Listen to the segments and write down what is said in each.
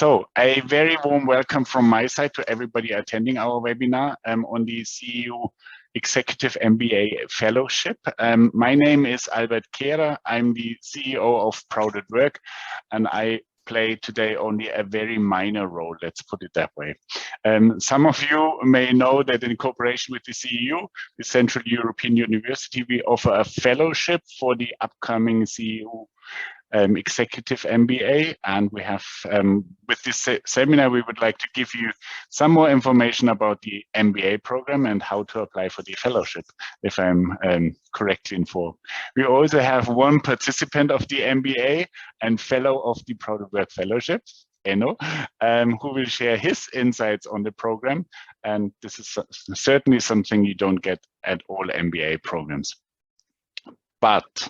So a very warm welcome from my side to everybody attending our webinar on the CEU Executive MBA Fellowship. My name is Albert Kehrer. I'm the CEO of PROUT at Work, and I play today only a very minor role, let's put it that way. Some of you may know that in cooperation with the CEU, the Central European University, we offer a fellowship for the upcoming CEU Executive MBA, and we have with this seminar we would like to give you some more information about the MBA program and how to apply for the fellowship, if I'm correctly informed. We also have one participant of the MBA and fellow of the PROUT at Work Fellowship, Enno, who will share his insights on the program, and this is certainly something you don't get at all MBA programs. But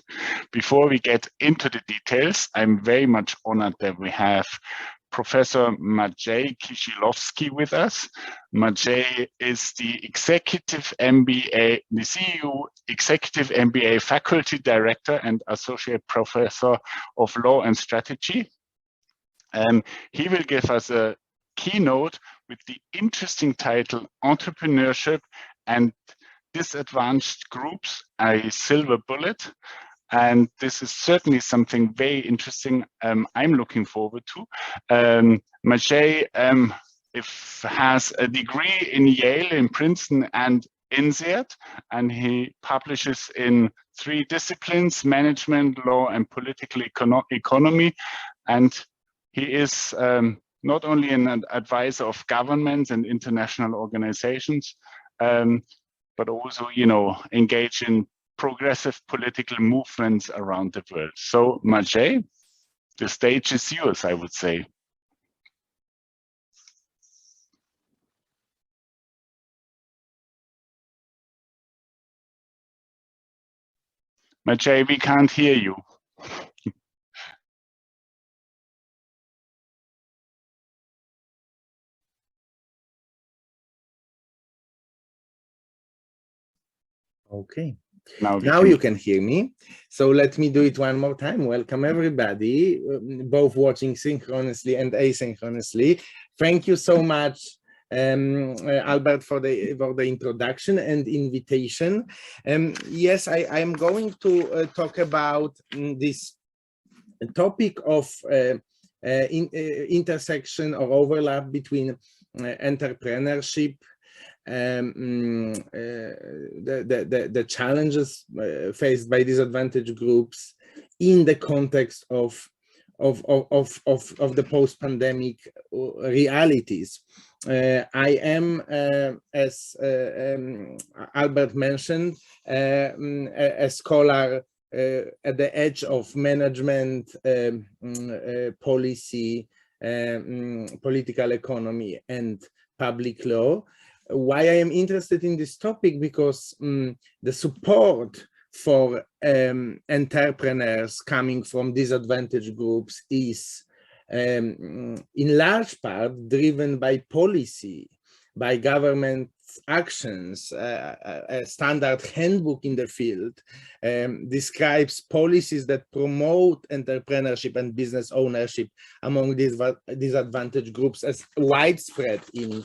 before we get into the details, I'm very much honored that we have Professor Maciej Kisilowski with us. Maciej is the Executive MBA, the CEU Executive MBA Faculty Director and Associate Professor of Law and Strategy. He will give us a keynote with the interesting title, Entrepreneurship and Disadvantaged Groups, a Silver Bullet. And this is certainly something very interesting I'm looking forward to. Maciej has a degree in Yale, in Princeton, and INSEAD, and he publishes in 3 disciplines: management, law, and political economy. And he is not only an advisor of governments and international organizations, but also, engage in progressive political movements around the world. So, Maciej, the stage is yours, I would say. Maciej, we can't hear you. Okay, now you can hear me. So let me do it one more time. Welcome everybody, both watching synchronously and asynchronously. Thank you so much, Albert, for the introduction and invitation. Yes, I am going to talk about this topic of intersection or overlap between entrepreneurship, the challenges faced by disadvantaged groups in the context of the post-pandemic realities. I am, as Albert mentioned, a scholar at the edge of management, policy, political economy, and public law. Why I am interested in this topic? Because the support for entrepreneurs coming from disadvantaged groups is in large part driven by policy, by government actions. A standard handbook in the field describes policies that promote entrepreneurship and business ownership among these disadvantaged groups as widespread in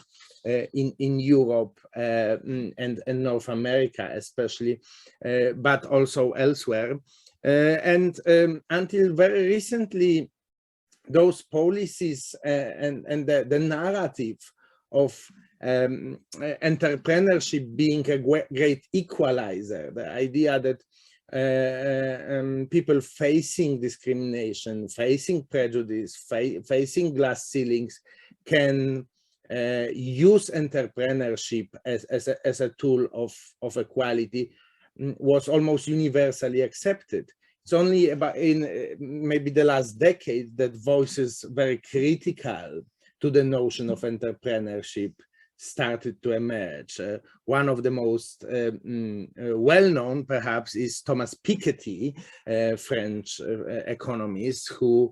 Europe and North America especially, but also elsewhere. And until very recently, those policies and the narrative of entrepreneurship being a great equalizer, the idea that people facing discrimination, facing prejudice, facing glass ceilings can use entrepreneurship as a tool of equality, was almost universally accepted. It's only about in maybe the last decade that voices very critical to the notion of entrepreneurship started to emerge. One of the most well-known, perhaps, is Thomas Piketty, French economist, who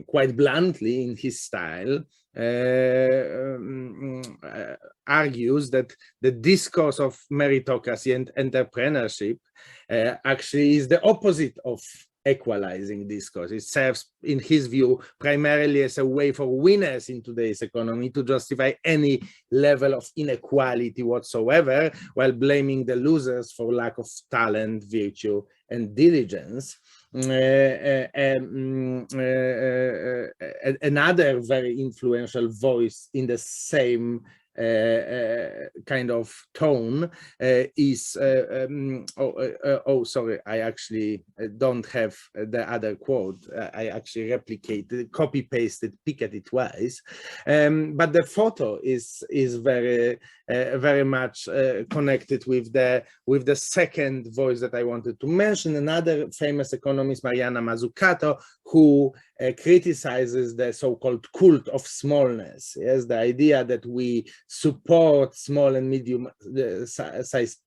quite bluntly in his style argues that the discourse of meritocracy and entrepreneurship actually is the opposite of equalizing discourse. It serves, in his view, primarily as a way for winners in today's economy to justify any level of inequality whatsoever, while blaming the losers for lack of talent, virtue, and diligence. Another very influential voice in the same kind of tone is sorry, I actually don't have the other quote. I actually replicated, copy pasted Piketty twice, but the photo is very very much connected with the second voice that I wanted to mention. Another famous economist, Mariana Mazzucato, who criticizes the so-called cult of smallness. Yes, the idea that we support small and medium sized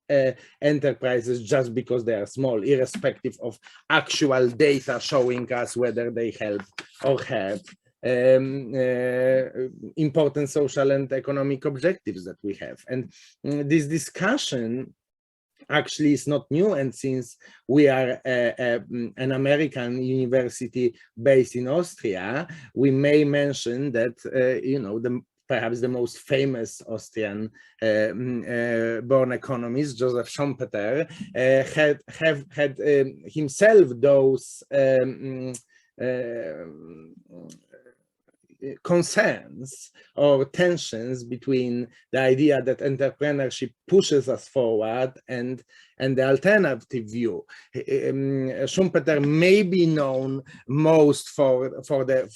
enterprises just because they are small, irrespective of actual data showing us whether they help or hurt important social and economic objectives that we have. And this discussion actually is not new, and since we are an American university based in Austria, we may mention that you know, perhaps the most famous Austrian born economist, Joseph Schumpeter, had himself those concerns or tensions between the idea that entrepreneurship pushes us forward and the alternative view. Schumpeter may be known most for the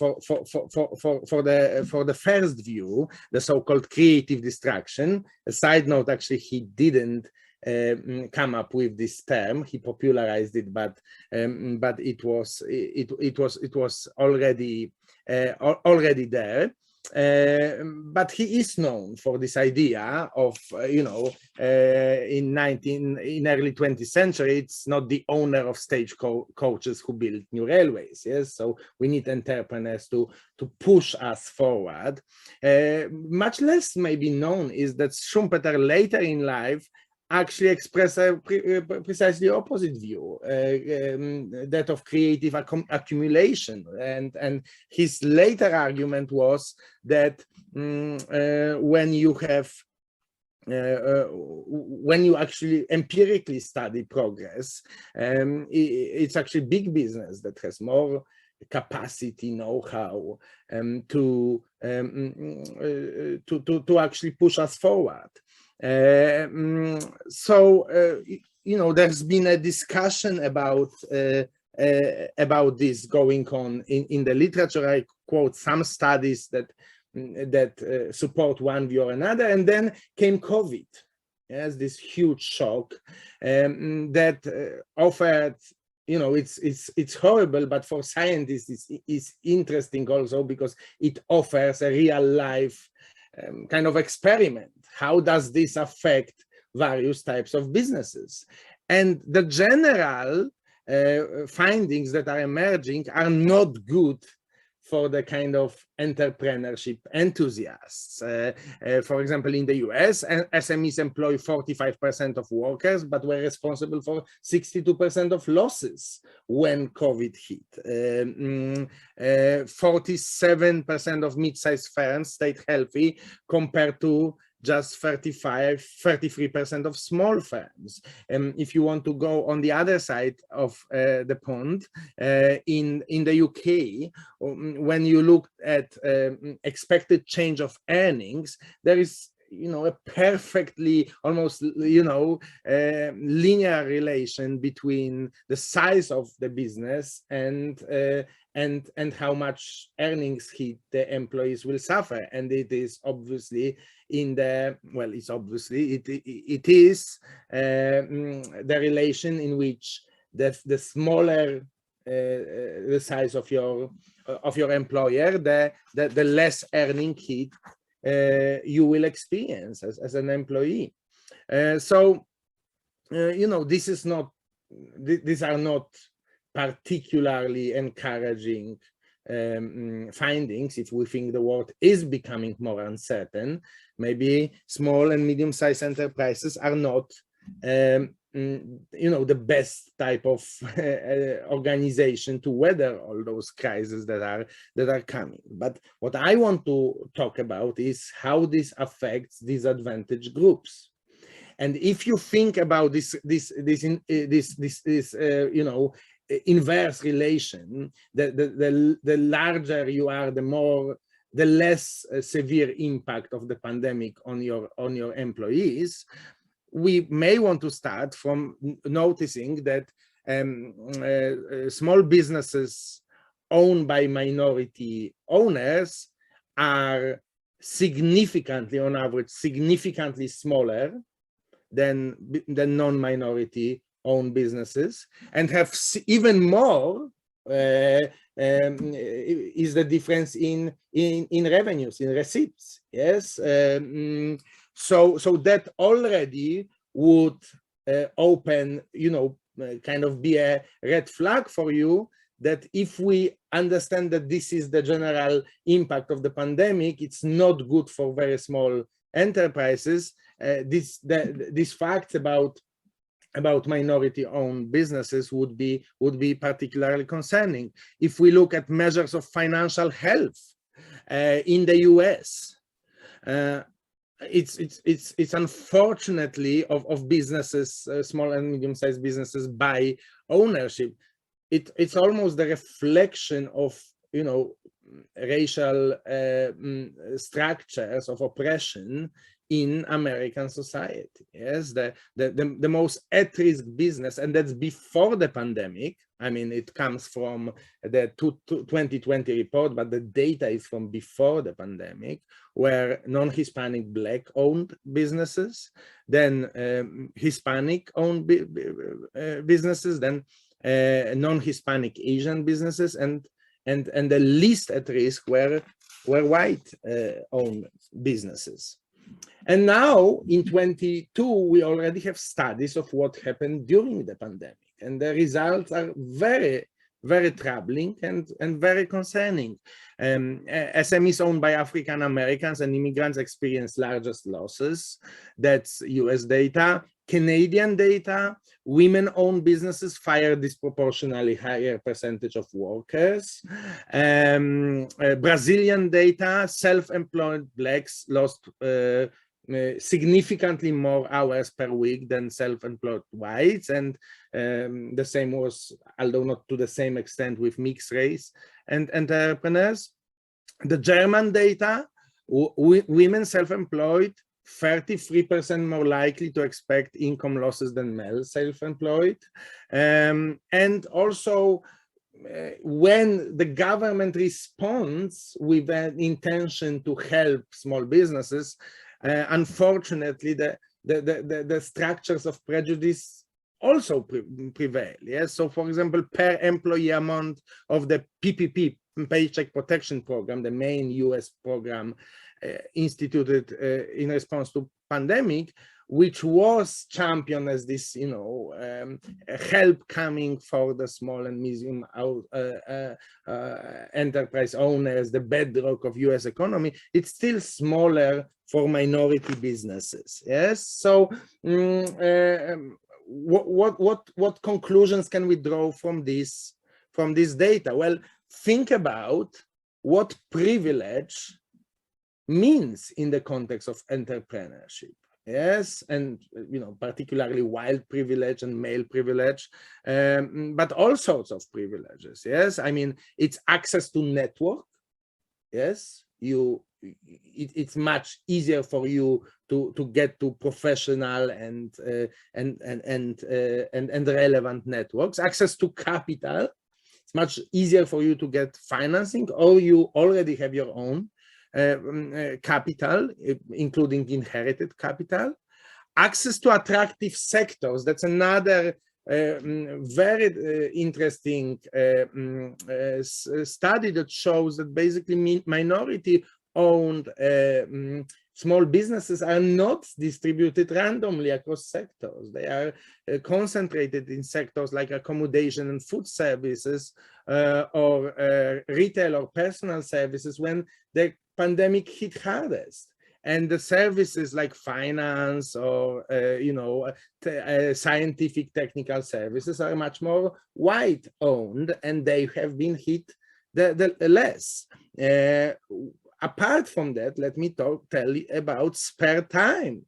first view, the so-called creative distraction. A side note, actually, he didn't come up with this term. He popularized it, but it was already there. But he is known for this idea of, you know, in early 20th century, it's not the owner of stagecoaches who build new railways. Yes, so we need entrepreneurs to push us forward. Much less maybe known is that Schumpeter later in life actually express a precisely opposite view, that of creative accumulation. And his later argument was that when you actually empirically study progress, it's actually big business that has more capacity, know-how to actually push us forward. So you know, there's been a discussion about this going on in the literature. I quote some studies that support one view or another, and then came COVID. Yes, this huge shock that offered, you know, it's horrible, but for scientists it's interesting also because it offers a real life kind of experiment. How does this affect various types of businesses? And the general findings that are emerging are not good for the kind of entrepreneurship enthusiasts. For example, in the US, SMEs employ 45% of workers, but were responsible for 62% of losses when COVID hit. 47% of mid-sized firms stayed healthy compared to just 33% of small firms. If you want to go on the other side of the pond, in the UK, when you look at expected change of earnings, there is, you know, a perfectly almost, you know, linear relation between the size of the business and how much earnings hit the employees will suffer. And it is obviously in the, well, it's obviously, it is the relation in which the smaller the size of your employer, the less earning hit you will experience as an employee. So you know, this is not, these are not particularly encouraging findings. If we think the world is becoming more uncertain, maybe small and medium-sized enterprises are not the best type of organization to weather all those crises that are coming. But what I want to talk about is how this affects disadvantaged groups. And if you think about this inverse relation, the larger you are, the less severe impact of the pandemic on your employees. We may want to start from noticing that small businesses owned by minority owners are significantly, on average, significantly smaller than non-minority owned businesses, and have even more is the difference in revenues, in receipts. Yes. So that already would open, kind of be a red flag for you, that if we understand that this is the general impact of the pandemic, it's not good for very small enterprises. These facts about minority-owned businesses would be particularly concerning. If we look at measures of financial health in the US, it's unfortunately of businesses, small and medium-sized businesses by ownership. It's almost the reflection of racial structures of oppression in American society. Yes, the most at-risk business, and that's before the pandemic. I mean, it comes from the 2020 report, but the data is from before the pandemic, where non-Hispanic Black-owned businesses, then Hispanic-owned businesses, then non-Hispanic Asian businesses, and the least at risk were white-owned businesses. And now in 22, we already have studies of what happened during the pandemic, and the results are very, very troubling and very concerning. SMEs owned by African Americans and immigrants experienced largest losses. That's US data. Canadian data, women-owned businesses fire disproportionately higher percentage of workers. Brazilian data, self-employed Blacks lost significantly more hours per week than self-employed whites, and the same was, although not to the same extent, with mixed race and entrepreneurs. The German data, women self-employed 33% more likely to expect income losses than male self-employed, and also when the government responds with an intention to help small businesses, unfortunately the structures of prejudice also prevail. Yes, so for example, per employee amount of the PPP, Paycheck Protection Program, the main US program instituted in response to pandemic, which was championed as this, help coming for the small and medium enterprise owners, the bedrock of US economy, it's still smaller for minority businesses. Yes, so what conclusions can we draw from this data? Well, think about what privilege means in the context of entrepreneurship. Yes, and particularly white privilege and male privilege, but all sorts of privileges. Yes, I mean, it's access to network. Yes, it's much easier for you to get to professional and relevant networks. Access to capital. It's much easier for you to get financing, or you already have your own capital, including inherited capital. Access to attractive sectors. That's another very interesting study that shows that basically minority-owned small businesses are not distributed randomly across sectors. They are concentrated in sectors like accommodation and food services, or retail or personal services when the pandemic hit hardest. and the services like finance or scientific technical services are much more white owned, and they have been hit the less. Apart from that, let me tell you about spare time.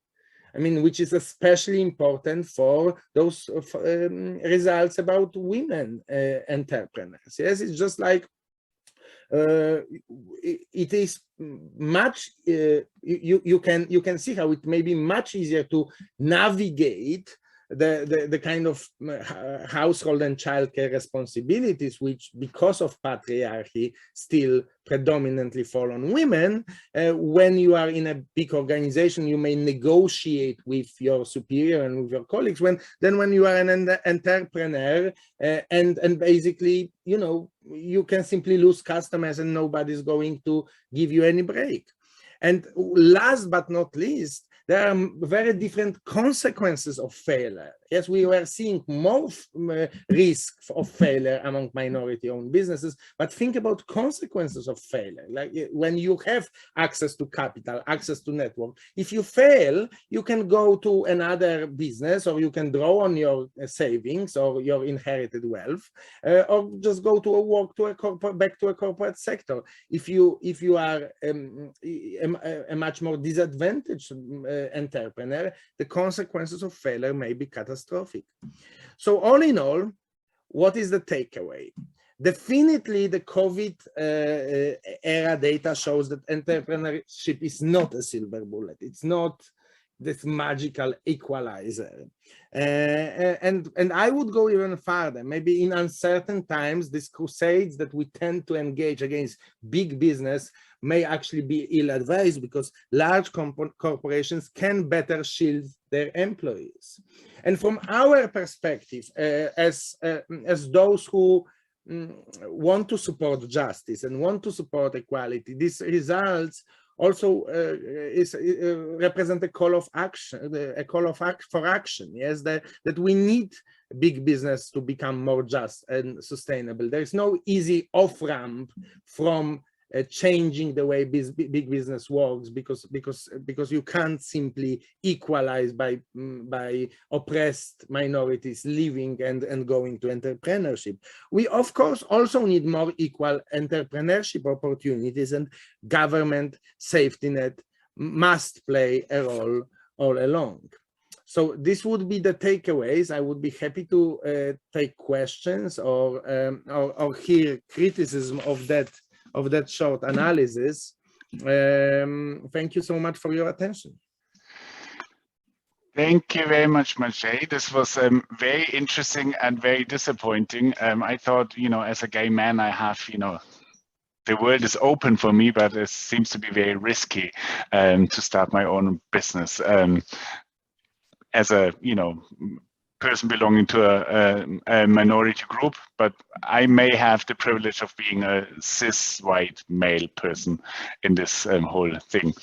I mean, which is especially important for those results about women entrepreneurs. Yes, it's just like it is much. You can see how it may be much easier to navigate the kind of household and childcare responsibilities, which because of patriarchy still predominantly fall on women. When you are in a big organization, you may negotiate with your superior and with your colleagues. When you are an entrepreneur, and basically, you can simply lose customers and nobody's going to give you any break. And last but not least, there are very different consequences of failure. Yes, we were seeing more risk of failure among minority-owned businesses, but think about consequences of failure. Like when you have access to capital, access to network, if you fail, you can go to another business, or you can draw on your savings or your inherited wealth, or just go to back to a corporate sector. If you are a much more disadvantaged entrepreneur, the consequences of failure may be catastrophic. So all in all, what is the takeaway? Definitely the COVID era data shows that entrepreneurship is not a silver bullet. It's not this magical equalizer. And I would go even farther. Maybe in uncertain times, these crusades that we tend to engage against big business may actually be ill-advised, because large corporations can better shield their employees. And from our perspective, as those who want to support justice and want to support equality, these results also represent a call of action, for action. Yes, that we need big business to become more just and sustainable. There is no easy off-ramp from changing the way big business works, because you can't simply equalize by oppressed minorities leaving and going to entrepreneurship. We of course also need more equal entrepreneurship opportunities, and government safety net must play a role all along. So this would be the takeaways. I would be happy to take questions or hear criticism of that short analysis. Thank you so much for your attention. Thank you very much, Maciej. This was very interesting and very disappointing. I thought, as a gay man, I have, the world is open for me, but it seems to be very risky to start my own business. As a, person belonging to a minority group, but I may have the privilege of being a cis white male person in this whole thing.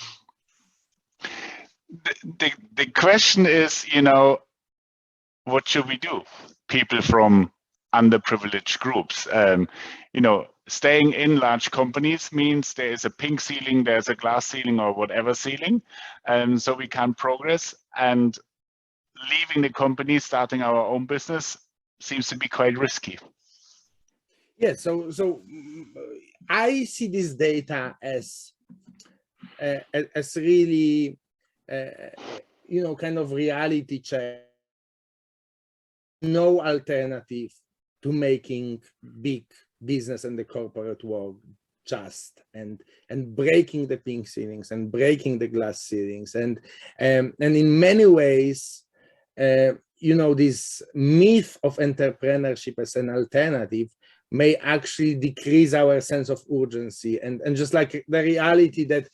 The question is, what should we do? People from underprivileged groups, staying in large companies means there is a pink ceiling, there's a glass ceiling, or whatever ceiling, so we can't progress. And leaving the company, starting our own business seems to be quite risky. Yeah, so I see this data as really, kind of reality check. No alternative to making big business and the corporate world just, and breaking the pink ceilings and breaking the glass ceilings, and in many ways, this myth of entrepreneurship as an alternative may actually decrease our sense of urgency, and just like the reality that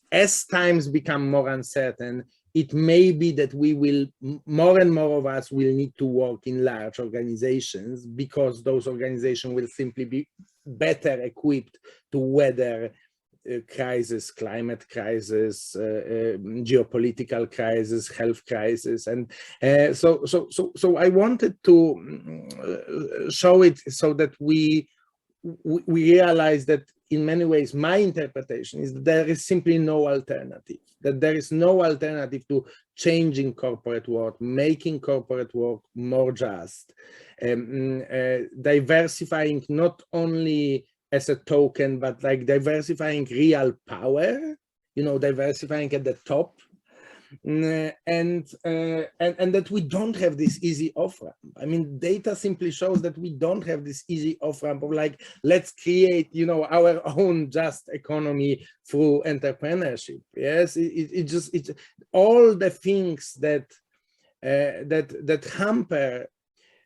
as times become more uncertain, it may be that we will, more and more of us will need to work in large organizations, because those organizations will simply be better equipped to weather crisis, climate crisis, geopolitical crisis, health crisis, and so I wanted to show it so that we realize that in many ways, my interpretation is that there is simply no alternative, that there is no alternative to changing corporate work, making corporate work more just, diversifying not only as a token, but like diversifying real power, you know, diversifying at the top. And that we don't have this easy off-ramp. I mean, data simply shows that we don't have this easy off-ramp of like, let's create, you know, our own just economy through entrepreneurship. Yes, it's all the things that that hamper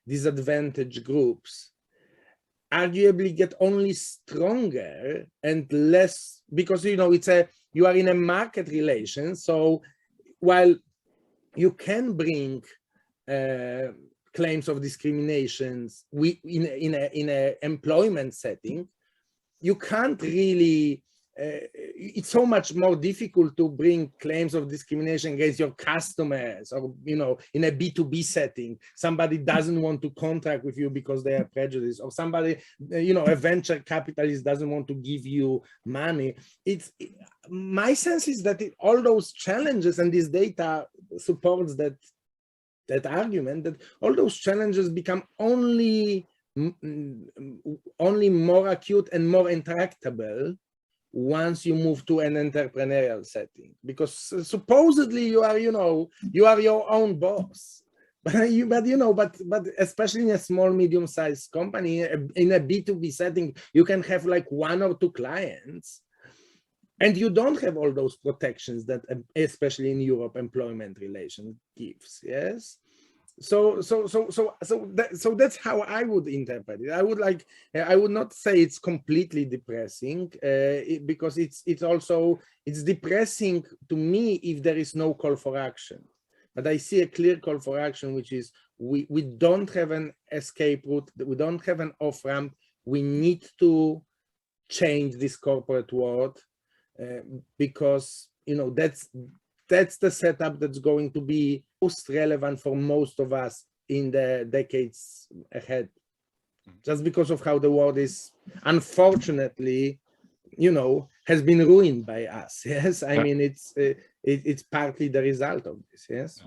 disadvantaged groups arguably get only stronger and less, because, you know, you are in a market relation. So while you can bring claims of discriminations in a employment setting, you can't really, it's so much more difficult to bring claims of discrimination against your customers, or, you know, in a B2B setting, somebody doesn't want to contract with you because they are prejudiced, or somebody, you know, a venture capitalist doesn't want to give you money. My sense is that all those challenges, and this data supports that argument, that all those challenges become only more acute and more intractable once you move to an entrepreneurial setting, because supposedly you are, you know, you are your own boss, but especially in a small, medium-sized company, in a B2B setting, you can have like 1 or 2 clients, and you don't have all those protections that, especially in Europe, employment relation gives. Yes. So that's how I would interpret it. I would not say it's completely depressing, because it's depressing to me if there is no call for action. But I see a clear call for action, which is we don't have an escape route, we don't have an off ramp. We need to change this corporate world, because, you know, that's the setup that's going to be most relevant for most of us in the decades ahead, just because of how the world is, unfortunately, you know, has been ruined by us. Yes, I mean, it's partly the result of this. Yes.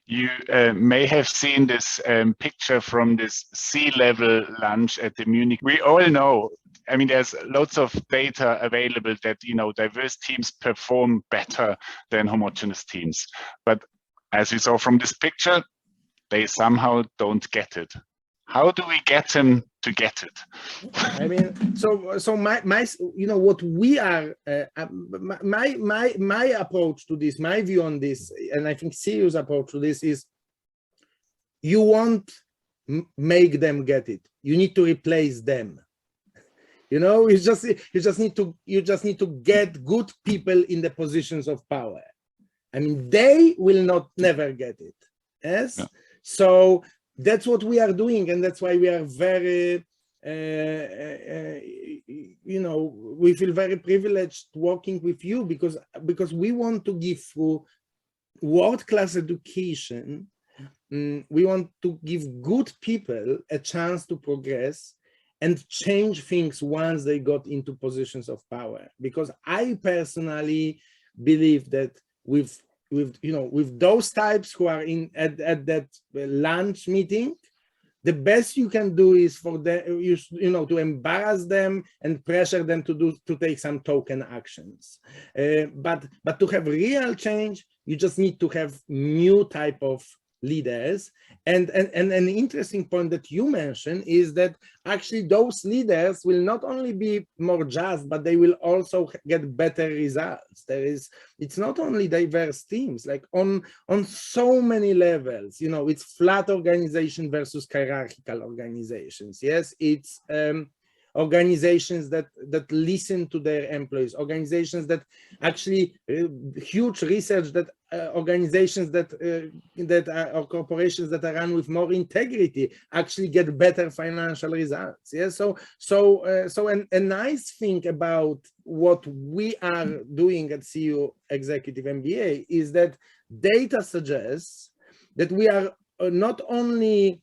You may have seen this picture from this C-level lunch at the Munich. We all know, I mean, there's lots of data available that, you know, diverse teams perform better than homogeneous teams. But as we saw from this picture, they somehow don't get it. How do we get them to get it? I mean, so my you know, what we are, my approach to this, my view on this, and I think CEU's approach to this is, you won't make them get it. You need to replace them. You know, you just need to get good people in the positions of power. I mean, they will never get it. Yes. Yeah. So that's what we are doing, and that's why we are very, you know, we feel very privileged working with you, because we want to give through world-class education, we want to give good people a chance to progress and change things once they got into positions of power. Because I personally believe that with those types who are at that lunch meeting, the best you can do is for them, to embarrass them and pressure them to take some token actions. But to have real change, you just need to have new type of leaders. And an interesting point that you mentioned is that actually those leaders will not only be more just, but they will also get better results. It's not only diverse teams, like on so many levels, you know, it's flat organization versus hierarchical organizations. Yes, it's organizations that listen to their employees, organizations that actually huge research that organizations that are corporations that are run with more integrity actually get better financial results. Yeah, so a nice thing about what we are doing at CEU Executive MBA is that data suggests that we are not only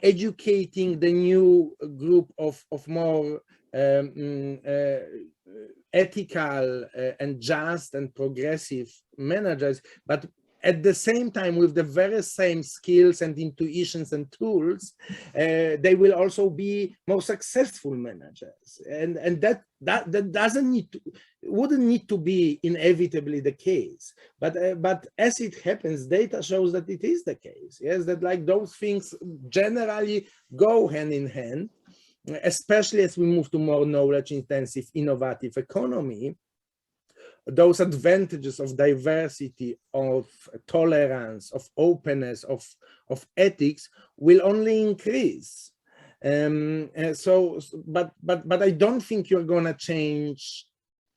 educating the new group of more ethical and just and progressive managers, but at the same time, with the very same skills and intuitions and tools, they will also be more successful managers. And that doesn't need to, wouldn't need to be inevitably the case. But as it happens, data shows that it is the case. Yes, that like those things generally go hand in hand, especially as we move to more knowledge-intensive, innovative economy. Those advantages of diversity, of tolerance, of openness, of ethics will only increase. But I don't think you're gonna change,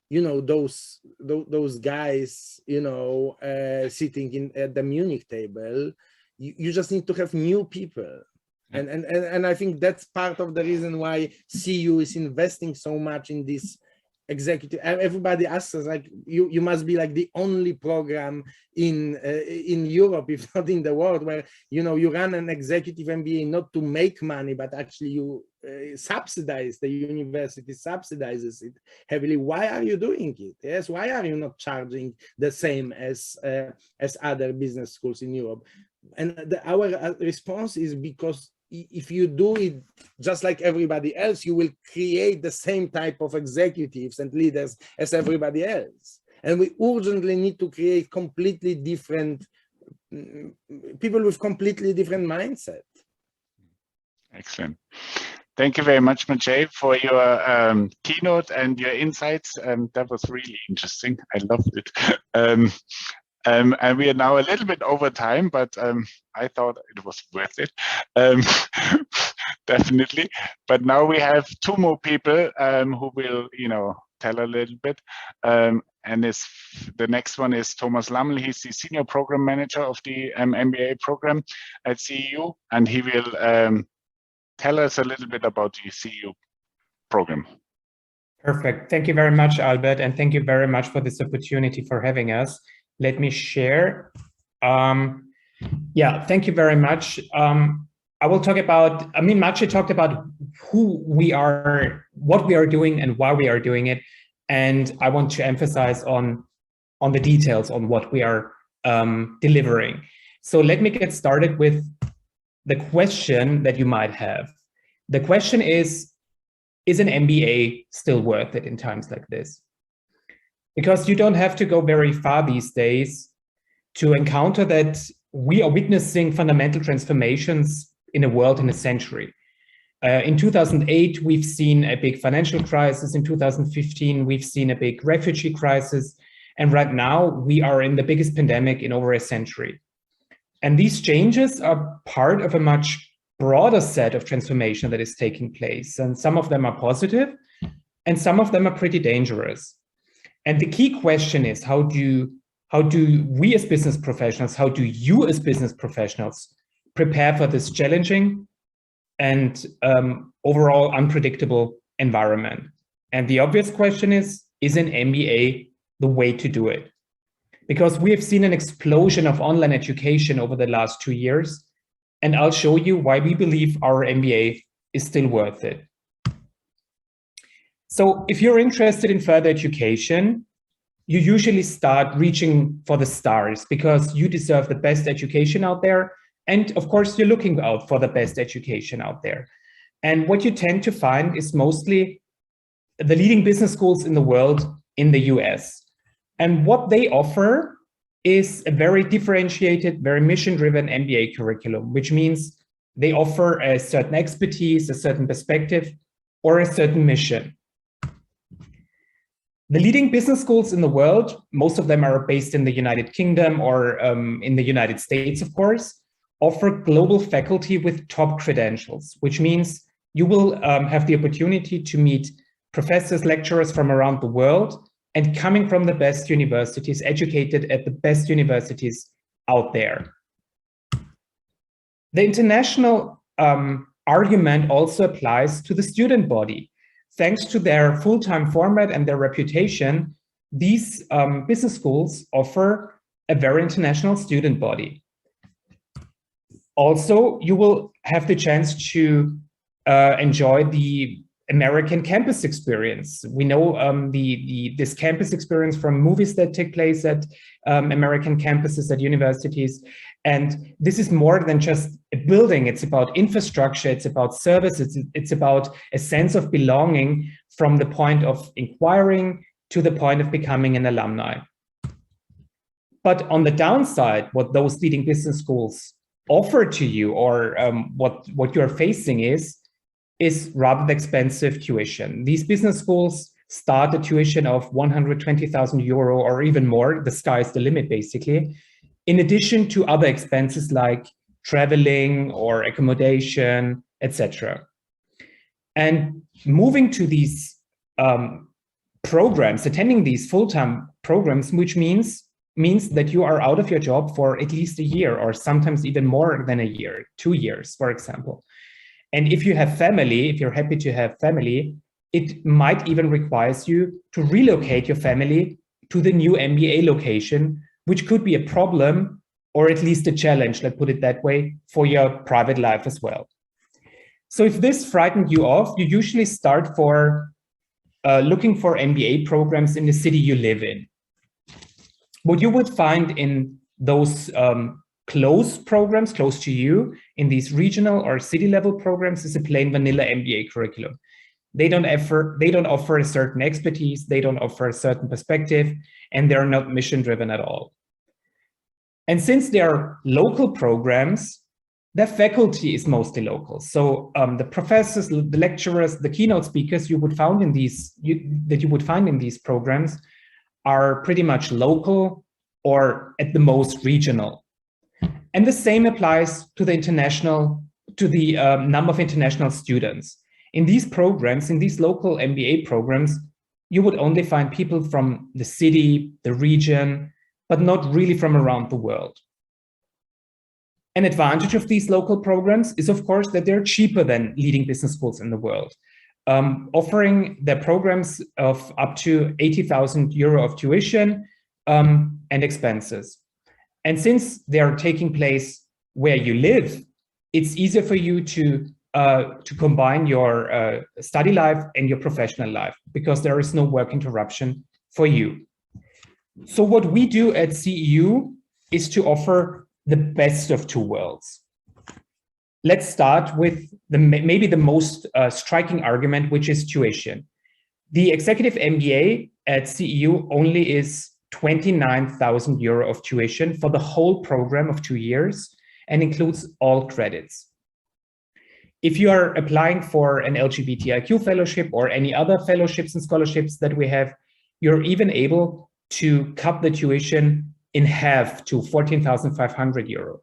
you know, those guys, you know, sitting at the Munich table. You just need to have new people. And I think that's part of the reason why CEU is investing so much in this executive. Everybody asks us, like, you must be like the only program in Europe, if not in the world, where, you know, you run an executive MBA not to make money, but actually you subsidize, the university subsidizes it heavily. Why are you doing it? Yes, why are you not charging the same as other business schools in Europe? And our response is because if you do it just like everybody else, you will create the same type of executives and leaders as everybody else. And we urgently need to create completely different people with completely different mindset. Excellent. Thank you very much, Maciej, for your keynote and your insights. That was really interesting. I loved it. And we are now a little bit over time, but I thought it was worth it, definitely. But now we have two more people who will, you know, tell a little bit. And the next one is Thomas Lumley. He's the Senior Program Manager of the MBA program at CEU, and he will tell us a little bit about the CEU program. Perfect. Thank you very much, Albert, and thank you very much for this opportunity for having us. Let me share. Yeah, thank you very much. I will talk about, I mean, Maciej talked about who we are, what we are doing and why we are doing it. And I want to emphasize on the details on what we are delivering. So let me get started with the question that you might have. The question is an MBA still worth it in times like this? Because you don't have to go very far these days to encounter that we are witnessing fundamental transformations in a world in a century. In 2008, we've seen a big financial crisis. In 2015, we've seen a big refugee crisis. And right now, we are in the biggest pandemic in over a century. And these changes are part of a much broader set of transformation that is taking place. And some of them are positive, and some of them are pretty dangerous. And the key question is, how do we as business professionals, how do you as business professionals prepare for this challenging and overall unpredictable environment? And the obvious question is an MBA the way to do it? Because we have seen an explosion of online education over the last 2 years, and I'll show you why we believe our MBA is still worth it. So if you're interested in further education, you usually start reaching for the stars because you deserve the best education out there. And of course, you're looking out for the best education out there. And what you tend to find is mostly the leading business schools in the world in the US. And what they offer is a very differentiated, very mission-driven MBA curriculum, which means they offer a certain expertise, a certain perspective, or a certain mission. The leading business schools in the world, most of them are based in the United Kingdom or in the United States, of course, offer global faculty with top credentials, which means you will have the opportunity to meet professors, lecturers from around the world and coming from the best universities, educated at the best universities out there. The international argument also applies to the student body. Thanks to their full-time format and their reputation, these business schools offer a very international student body. Also, you will have the chance to enjoy the American campus experience. We know this campus experience from movies that take place at American campuses at universities. And this is more than just a building. It's about infrastructure. It's about services. It's about a sense of belonging from the point of inquiring to the point of becoming an alumni. But on the downside, what those leading business schools offer to you, or what you're facing is rather expensive tuition. These business schools start a tuition of 120,000 euro or even more. The sky is the limit, basically, in addition to other expenses like traveling or accommodation, etc. And moving to these programs, attending these full-time programs, which means that you are out of your job for at least a year, or sometimes even more than a year, 2 years, for example. And if you have family, if you're happy to have family, it might even require you to relocate your family to the new MBA location, which could be a problem, or at least a challenge, let's put it that way, for your private life as well. So if this frightened you off, you usually start looking for MBA programs in the city you live in. What you would find in those close programs, close to you, in these regional or city level programs, is a plain vanilla MBA curriculum. They don't offer a certain expertise, they don't offer a certain perspective, and they're not mission driven at all. And since they are local programs, their faculty is mostly local. So the professors, the lecturers, the keynote speakers you would find in these programs are pretty much local or at the most regional. And the same applies to the number of international students. In these programs, in these local MBA programs, you would only find people from the city, the region, but not really from around the world. An advantage of these local programs is, of course, that they're cheaper than leading business schools in the world, offering their programs of up to 80,000 euro of tuition and expenses. And since they are taking place where you live, it's easier for you to combine your study life and your professional life, because there is no work interruption for you. So what we do at CEU is to offer the best of two worlds. Let's start with maybe the most striking argument, which is tuition. The Executive MBA at CEU only is 29,000 euro of tuition for the whole program of 2 years and includes all credits. If you are applying for an LGBT IQ fellowship or any other fellowships and scholarships that we have, you're even able to cut the tuition in half to 14,500 euro.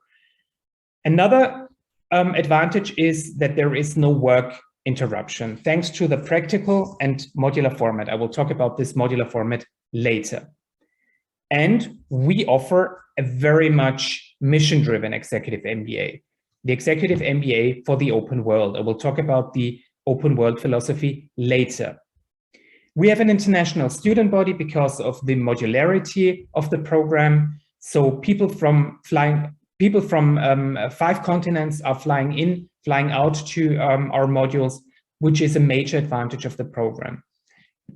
Another advantage is that there is no work interruption, thanks to the practical and modular format. I will talk about this modular format later. And we offer a very much mission-driven Executive MBA, the Executive MBA for the open world. I will talk about the open world philosophy later. We have an international student body because of the modularity of the program. So people from 5 continents are flying out to our modules, which is a major advantage of the program.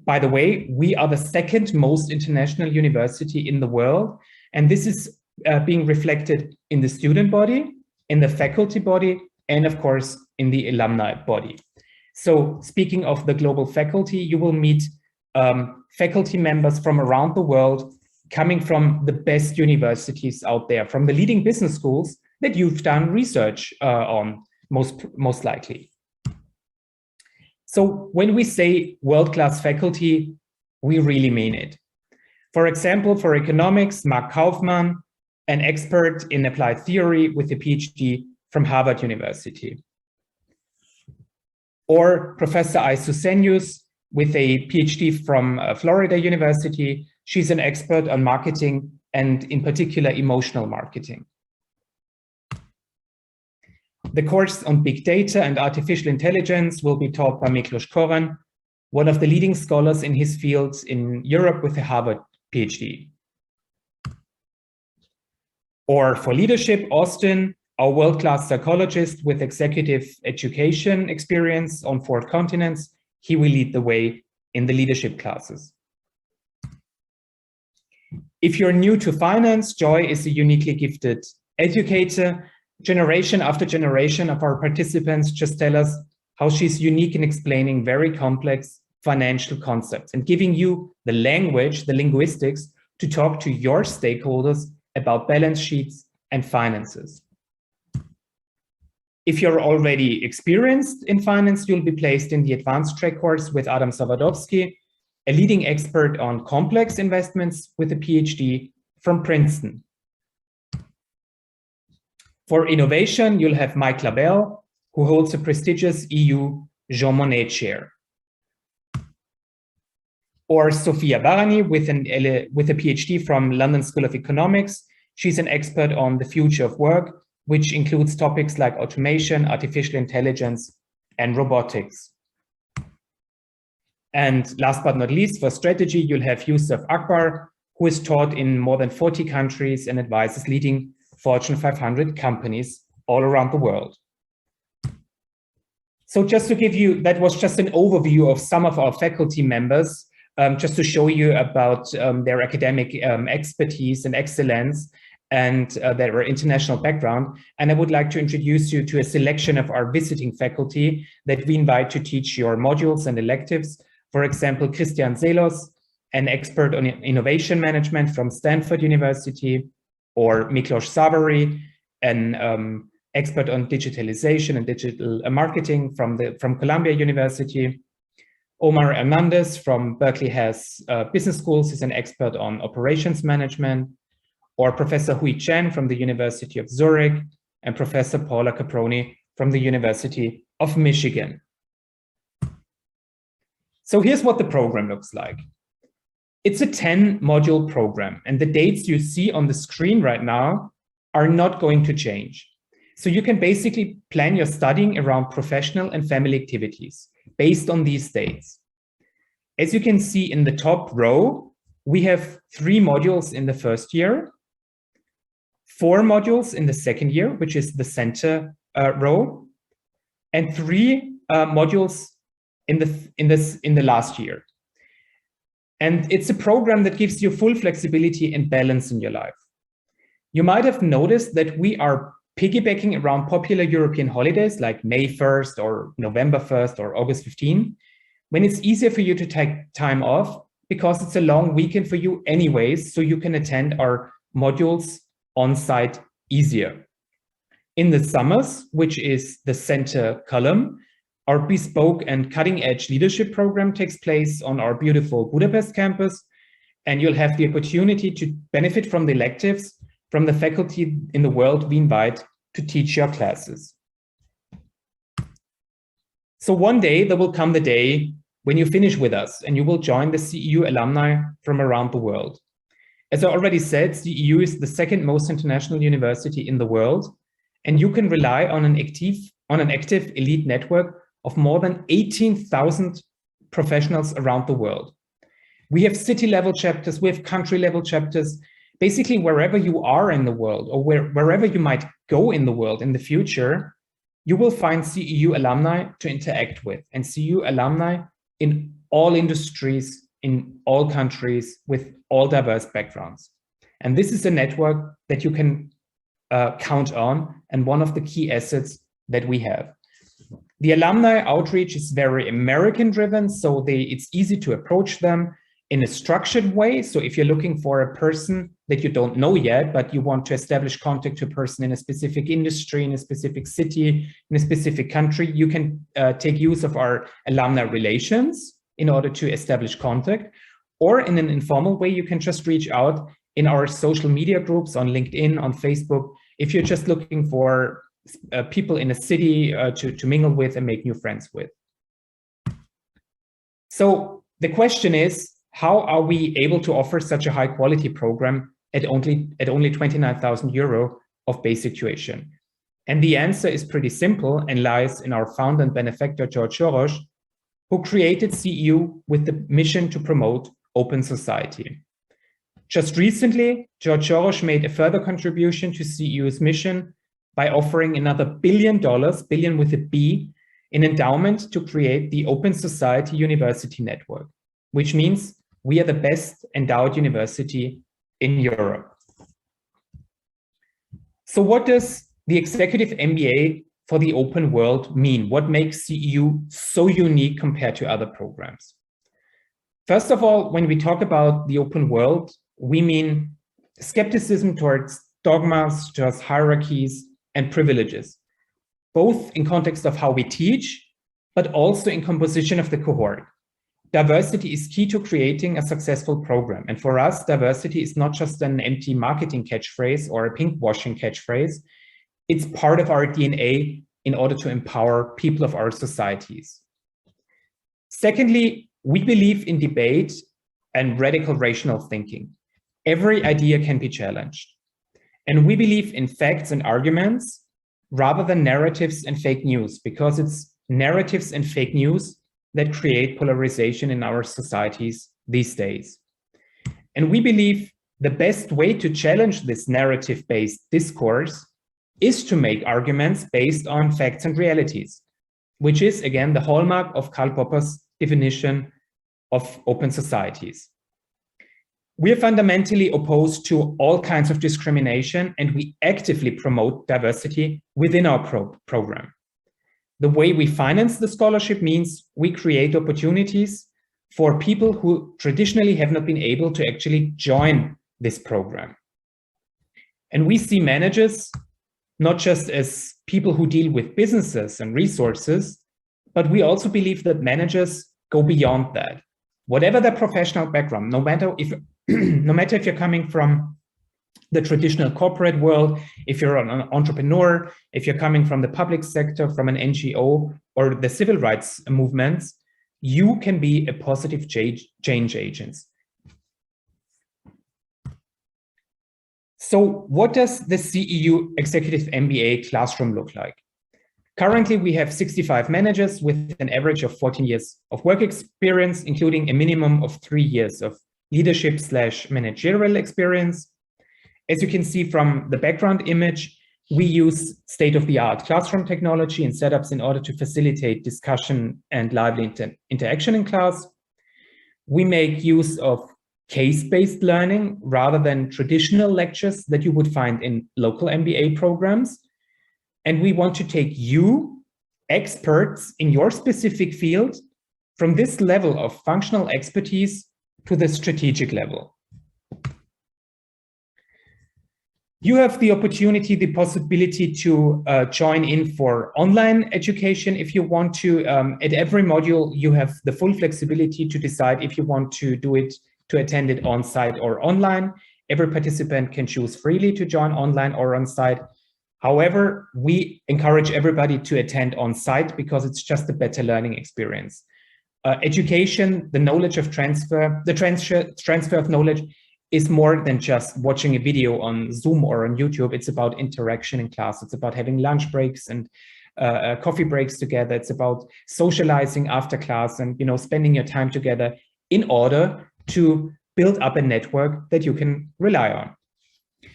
By the way, we are the second most international university in the world, and this is being reflected in the student body, in the faculty body, and of course, in the alumni body. So speaking of the global faculty, you will meet faculty members from around the world, coming from the best universities out there, from the leading business schools that you've done research on, most likely. So when we say world-class faculty, we really mean it. For example, for economics, Mark Kaufmann, an expert in applied theory with a PhD from Harvard University. Or Professor Aissusenius with a PhD from Florida University. She's an expert on marketing and in particular emotional marketing. The course on big data and artificial intelligence will be taught by Miklos Koran, one of the leading scholars in his fields in Europe with a Harvard PhD. Or for leadership, Austin, our world-class psychologist with executive education experience on 4 continents. he will lead the way in the leadership classes. If you're new to finance, Joy is a uniquely gifted educator. Generation after generation of our participants just tell us how she's unique in explaining very complex financial concepts and giving you the language, the linguistics, to talk to your stakeholders about balance sheets and finances. If you're already experienced in finance, you'll be placed in the advanced track course with Adam Zawodowski, a leading expert on complex investments with a PhD from Princeton. For innovation, you'll have Mike Labelle, who holds a prestigious EU Jean Monnet chair. Or Sofia Barani with a PhD from London School of Economics. She's an expert on the future of work, which includes topics like automation, artificial intelligence, and robotics. And last but not least, for strategy, you'll have Yusuf Akbar, who is taught in more than 40 countries and advises leading Fortune 500 companies all around the world. So just to give you, that was just an overview of some of our faculty members, just to show you about their academic expertise and excellence and their international background. And I would like to introduce you to a selection of our visiting faculty that we invite to teach your modules and electives. For example, Christian Zelos, an expert on innovation management from Stanford University, or Miklos Savary, an expert on digitalization and digital marketing from Columbia University. Omar Hernandez from Berkeley Haas Business Schools is an expert on operations management, or Professor Hui Chen from the University of Zurich, and Professor Paula Caproni from the University of Michigan. So here's what the program looks like. It's a 10-module program, and the dates you see on the screen right now are not going to change. So you can basically plan your studying around professional and family activities based on these dates. As you can see in the top row, we have 3 modules in the first year, 4 modules in the second year, which is the center row, and 3 modules in the last year. And it's a program that gives you full flexibility and balance in your life. You might have noticed that we are piggybacking around popular European holidays like May 1st or November 1st or August 15, when it's easier for you to take time off because it's a long weekend for you anyways, so you can attend our modules on site easier. In the summers, which is the center column, our bespoke and cutting-edge leadership program takes place on our beautiful Budapest campus, and you'll have the opportunity to benefit from the electives from the faculty in the world we invite to teach your classes. So one day there will come the day when you finish with us and you will join the CEU alumni from around the world. As I already said, CEU is the second most international university in the world, and you can rely on an active elite network of more than 18,000 professionals around the world. We have city-level chapters, we have country-level chapters. Basically, wherever you are in the world, or wherever you might go in the world in the future, you will find CEU alumni to interact with, and CEU alumni in all industries, in all countries, with all diverse backgrounds. And this is a network that you can count on, and one of the key assets that we have. The Alumni Outreach is very American-driven, so it's easy to approach them in a structured way. So if you're looking for a person that you don't know yet, but you want to establish contact to a person in a specific industry, in a specific city, in a specific country, you can take use of our alumni relations in order to establish contact. Or in an informal way, you can just reach out in our social media groups on LinkedIn, on Facebook, if you're just looking for people in a city to mingle with and make new friends with. So the question is, how are we able to offer such a high quality program at only 29,000 euro of basic tuition? And the answer is pretty simple and lies in our founder and benefactor, George Soros, who created CEU with the mission to promote open society. Just recently, George Soros made a further contribution to CEU's mission by offering another $1 billion, billion with a B, an endowment to create the Open Society University Network, which means we are the best endowed university in Europe. So what does the Executive MBA for the open world mean? What makes CEU so unique compared to other programs? First of all, when we talk about the open world, we mean skepticism towards dogmas, towards hierarchies and privileges, both in context of how we teach, but also in composition of the cohort. Diversity is key to creating a successful program. And for us, diversity is not just an empty marketing catchphrase or a pinkwashing catchphrase. It's part of our DNA in order to empower people of our societies. Secondly, we believe in debate and radical rational thinking. Every idea can be challenged. And we believe in facts and arguments rather than narratives and fake news, because it's narratives and fake news that create polarization in our societies these days. And we believe the best way to challenge this narrative-based discourse is to make arguments based on facts and realities, which is, again, the hallmark of Karl Popper's definition of open societies. We are fundamentally opposed to all kinds of discrimination, and we actively promote diversity within our program. The way we finance the scholarship means we create opportunities for people who traditionally have not been able to actually join this program. And we see managers not just as people who deal with businesses and resources, but we also believe that managers go beyond that. Whatever their professional background, no matter if you're coming from the traditional corporate world, if you're an entrepreneur, if you're coming from the public sector, from an NGO or the civil rights movements, you can be a positive change agent. So what does the CEU Executive MBA classroom look like? Currently, we have 65 managers with an average of 14 years of work experience, including a minimum of 3 years of leadership/managerial experience. As you can see from the background image, we use state-of-the-art classroom technology and setups in order to facilitate discussion and lively interaction in class. We make use of case-based learning rather than traditional lectures that you would find in local MBA programs. And we want to take you, experts in your specific field, from this level of functional expertise to the strategic level. You have the opportunity, the possibility to join in for online education if you want to. At every module, you have the full flexibility to decide if you want to do it, to attend it on-site or online. Every participant can choose freely to join online or on-site. However, we encourage everybody to attend on-site because it's just a better learning experience. Education, the knowledge of transfer, the transfer of knowledge is more than just watching a video on Zoom or on YouTube. It's about interaction in class. It's about having lunch breaks and coffee breaks together. It's about socializing after class and, you know, spending your time together in order to build up a network that you can rely on.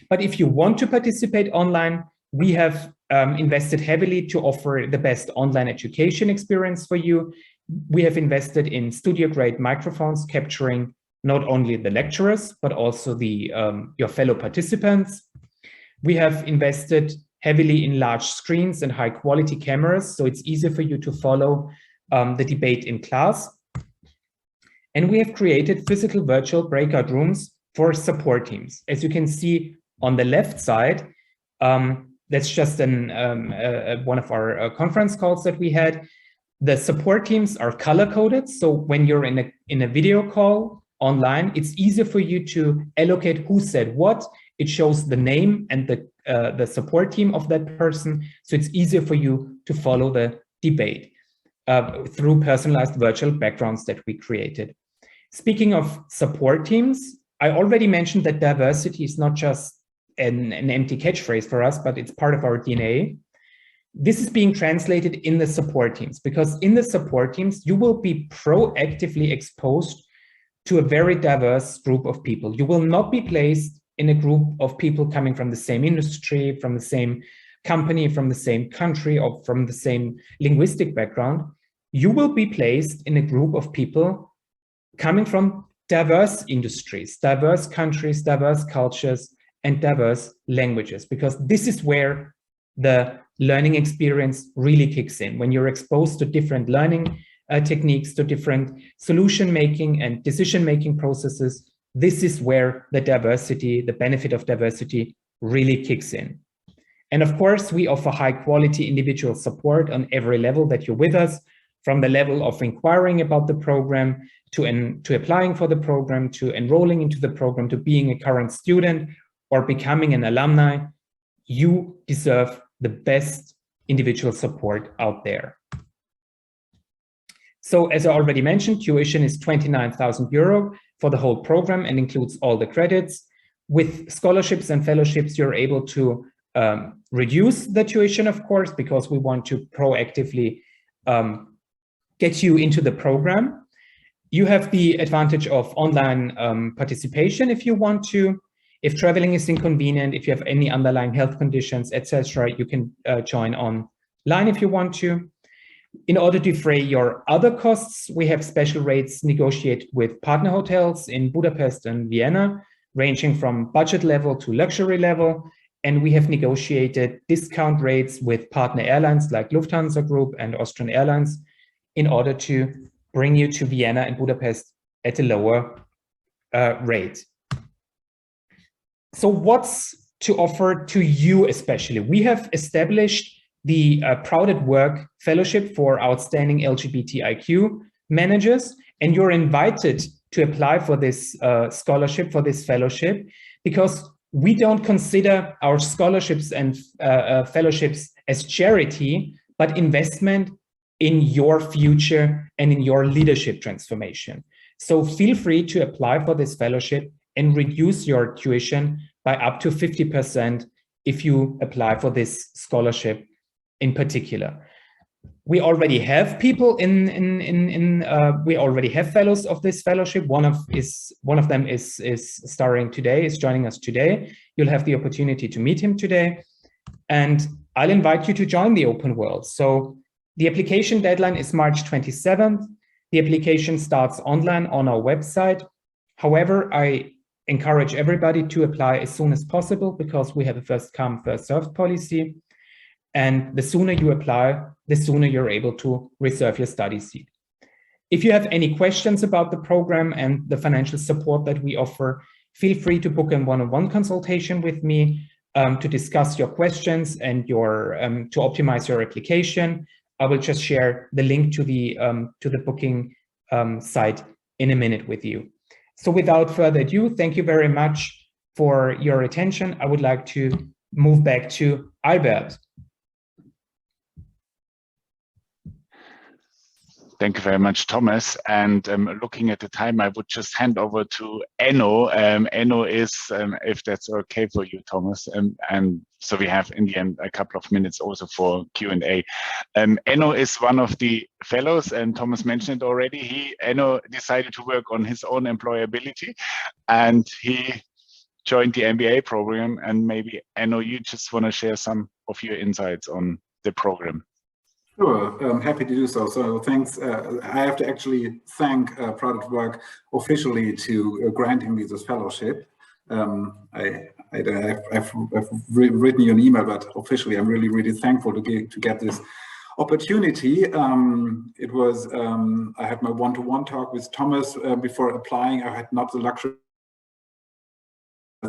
But if you want to participate online, we have invested heavily to offer the best online education experience for you. We have invested in studio-grade microphones capturing not only the lecturers, but also the your fellow participants. We have invested heavily in large screens and high-quality cameras, so it's easier for you to follow the debate in class. And we have created physical virtual breakout rooms for support teams. As you can see on the left side, that's just one of our conference calls that we had. The support teams are color-coded, so when you're in a video call online, it's easier for you to allocate who said what. It shows the name and the support team of that person, so it's easier for you to follow the debate through personalized virtual backgrounds that we created. Speaking of support teams, I already mentioned that diversity is not just an empty catchphrase for us, but it's part of our DNA. This is being translated in the support teams, because in the support teams, you will be proactively exposed to a very diverse group of people. You will not be placed in a group of people coming from the same industry, from the same company, from the same country, or from the same linguistic background, you will be placed in a group of people coming from diverse industries, diverse countries, diverse cultures, and diverse languages, because this is where the learning experience really kicks in. When you're exposed to different learning techniques, to different solution-making and decision-making processes, this is where the diversity, the benefit of diversity really kicks in. And of course, we offer high-quality individual support on every level that you're with us, from the level of inquiring about the program, to applying for the program, to enrolling into the program, to being a current student, or becoming an alumni. You deserve the best individual support out there. So as I already mentioned, tuition is 29,000 euro for the whole program and includes all the credits. With scholarships and fellowships, you're able to reduce the tuition, of course, because we want to proactively get you into the program. You have the advantage of online participation if you want to. If traveling is inconvenient, if you have any underlying health conditions, etc., you can join online if you want to. In order to defray your other costs, we have special rates negotiated with partner hotels in Budapest and Vienna, ranging from budget level to luxury level. And we have negotiated discount rates with partner airlines like Lufthansa Group and Austrian Airlines in order to bring you to Vienna and Budapest at a lower rate. So what's to offer to you especially? We have established the PROUT at Work Fellowship for outstanding LGBT IQ managers, and you're invited to apply for this scholarship, for this fellowship, because we don't consider our scholarships and fellowships as charity, but investment in your future and in your leadership transformation. So feel free to apply for this fellowship and reduce your tuition by up to 50% if you apply for this scholarship in particular. We already have people we already have fellows of this fellowship. One of them is starring today, is joining us today. You'll have the opportunity to meet him today, and I'll invite you to join the open world. So the application deadline is March 27th. The application starts online on our website. However, I encourage everybody to apply as soon as possible because we have a first come, first served policy. And the sooner you apply, the sooner you're able to reserve your study seat. If you have any questions about the program and the financial support that we offer, feel free to book a one-on-one consultation with me to discuss your questions and to optimize your application. I will just share the link to the booking site in a minute with you. So without further ado, thank you very much for your attention. I would like to move back to Albert. Thank you very much, Thomas. And looking at the time, I would just hand over to Enno. Enno is, if that's okay for you, Thomas. And so we have, in the end, a couple of minutes also for Q&A. Enno is one of the fellows, and Thomas mentioned it already. Enno decided to work on his own employability, and he joined the MBA program. And maybe, Enno, you just want to share some of your insights on the program. Sure, I'm happy to do so. So thanks. I have to actually thank PROUT at Work officially to granting me this fellowship. I've written you an email, but officially I'm really thankful to get this opportunity. It was, I had my one-to-one talk with Thomas before applying. I had not the luxury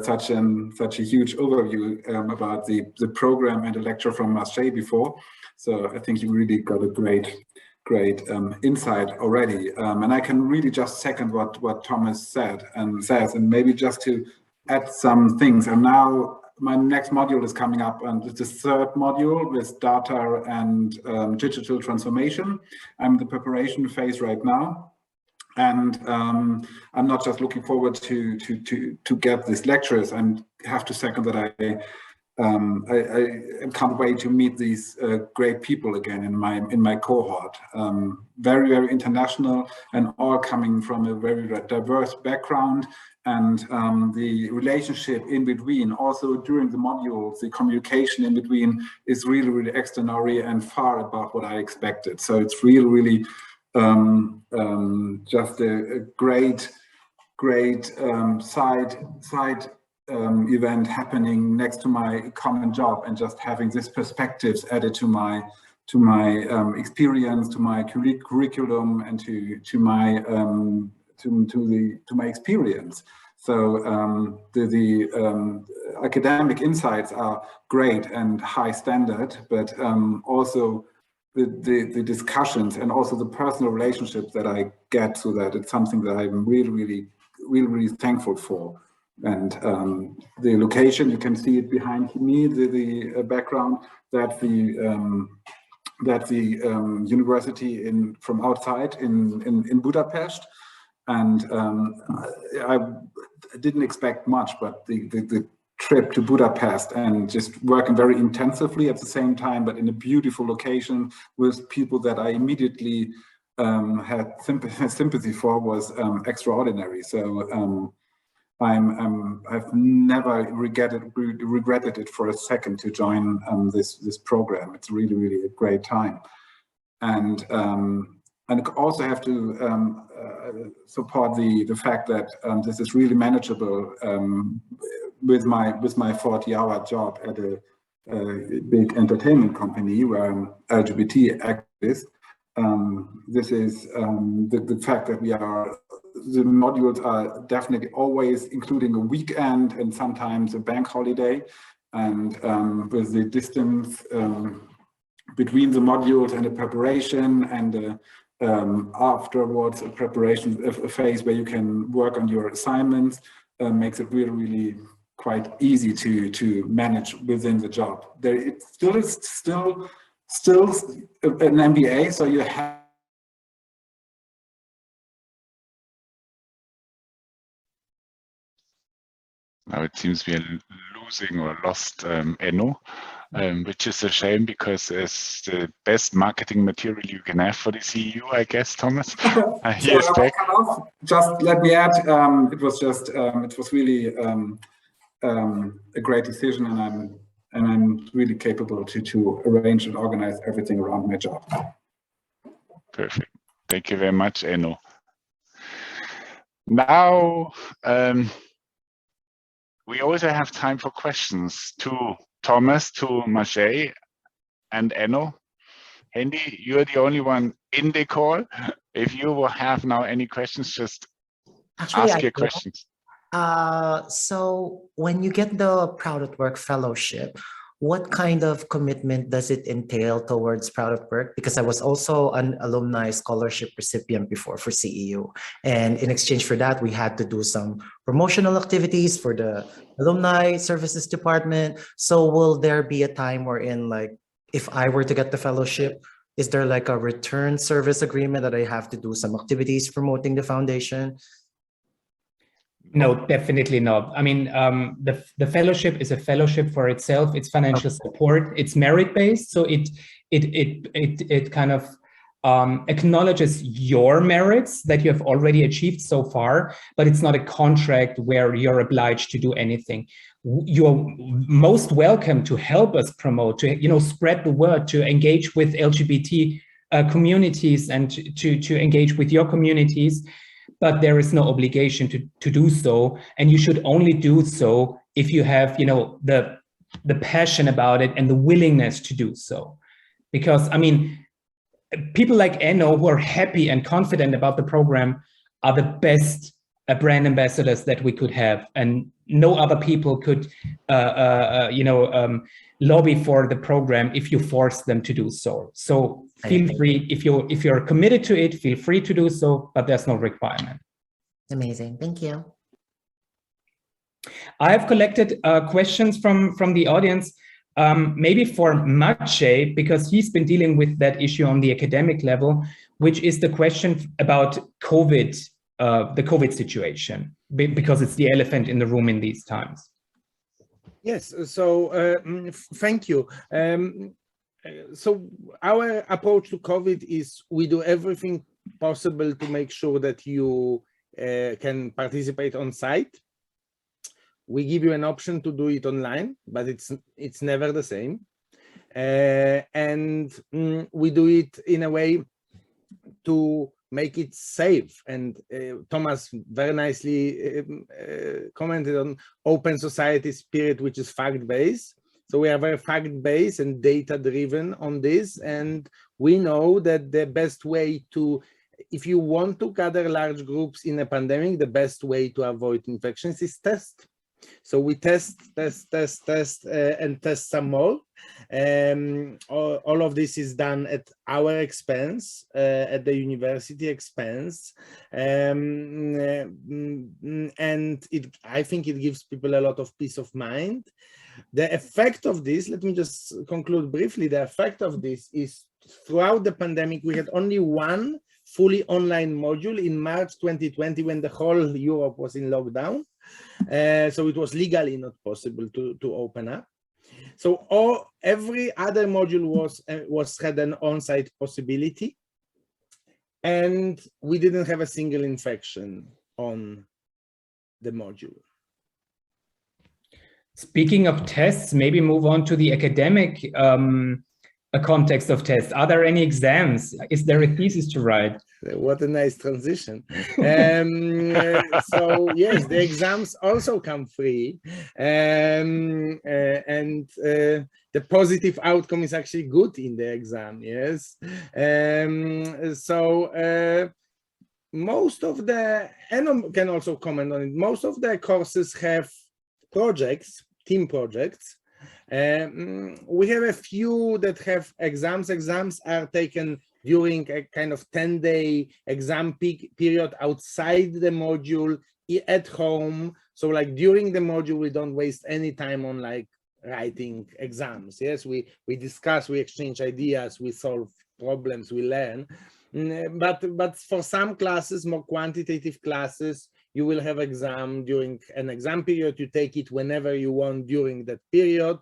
such a huge overview about the program and a lecture from Maciej before. So I think you really got a great insight already. And I can really just second what Thomas said and says, and maybe just to add some things. And now my next module is coming up, and it's the third module with data and digital transformation. I'm in the preparation phase right now. And I'm not just looking forward to get these lectures. I have to second that I can't wait to meet these great people again in my cohort. Very international, and all coming from a very diverse background. and the relationship in between, also during the modules, the communication in between is really, really extraordinary and far above what I expected. So it's really, really just a great side event happening next to my common job, and just having these perspectives added to my experience, to my curriculum, and to my experience. So the academic insights are great and high standard, but also the discussions and also the personal relationships that I get through that, it's something that I'm really thankful for. And the location, you can see it behind me, the background, that the university from outside in Budapest. And I didn't expect much, but the trip to Budapest and just working very intensively at the same time, but in a beautiful location with people that I immediately had sympathy for, was extraordinary. So I've never regretted it for a second to join this program. It's really a great time, and also have to support the fact that this is really manageable with my 40-hour job at a big entertainment company where I'm LGBT activist. This is the fact that the modules are definitely always including a weekend and sometimes a bank holiday, and with the distance between the modules and the preparation and afterwards a preparation phase where you can work on your assignments, makes it really quite easy to manage within the job. It still is still an MBA, so you have. Now it seems we are losing or lost Enno, which is a shame, because it's the best marketing material you can have for the CEU, I guess, Thomas. He is back. Just let me add, it was really a great decision, and I'm really capable to arrange and organize everything around my job. Perfect. Thank you very much, Enno. Now, we also have time for questions to Thomas, to Maciej, and Enno. Hendy, you're the only one in the call. If you will have now any questions, just ask your questions. So when you get the Proud at Work fellowship, what kind of commitment does it entail towards Proud at Work? Because I was also an alumni scholarship recipient before for CEU. And in exchange for that, we had to do some promotional activities for the alumni services department. So will there be a time wherein, like, if I were to get the fellowship, is there like a return service agreement that I have to do some activities promoting the foundation? No, definitely not. I mean, the fellowship is a fellowship for itself. It's financial support. It's merit-based, so it kind of acknowledges your merits that you have already achieved so far, but it's not a contract where you're obliged to do anything. You're most welcome to help us promote, to spread the word, to engage with LGBT communities, and to engage with your communities. But there is no obligation to do so, and you should only do so if you have, the passion about it and the willingness to do so. Because, I mean, people like Enno, who are happy and confident about the program, are the best brand ambassadors that we could have, and no other people could, lobby for the program if you force them to do so. So feel free, if you're committed to it, feel free to do so, but there's no requirement. Amazing, thank you. I have collected questions from the audience, maybe for Maciej, because he's been dealing with that issue on the academic level, which is the question about COVID, the COVID situation, because it's the elephant in the room in these times. Yes, so thank you. So our approach to COVID is we do everything possible to make sure that you can participate on site. We give you an option to do it online, but it's never the same. And we do it in a way to make it safe. And Thomas very nicely commented on open society spirit, which is fact-based. So we are very fact-based and data-driven on this. And we know that the best way to, if you want to gather large groups in a pandemic, the best way to avoid infections is test. So we test, and test some more. All of this is done at our expense, at the university expense. And I think it gives people a lot of peace of mind. The effect of this, let me just conclude briefly, the effect of this is throughout the pandemic, we had only one fully online module in March 2020 when the whole Europe was in lockdown. So it was legally not possible to open up. So every other module had an on-site possibility, and we didn't have a single infection on the module. Speaking of tests, maybe move on to the academic context of tests. Are there any exams? Is there a thesis to write? What a nice transition. So yes, the exams also come free, and the positive outcome is actually good in the exam. Yes, so most of the, and can also comment on it, most of the courses have projects, team projects. We have a few that have exams. Exams are taken during a kind of 10-day exam period outside the module at home. So like during the module, we don't waste any time on like writing exams. Yes, we discuss, we exchange ideas, we solve problems, we learn. But for some classes, more quantitative classes, you will have exam during an exam period. You take it whenever you want during that period,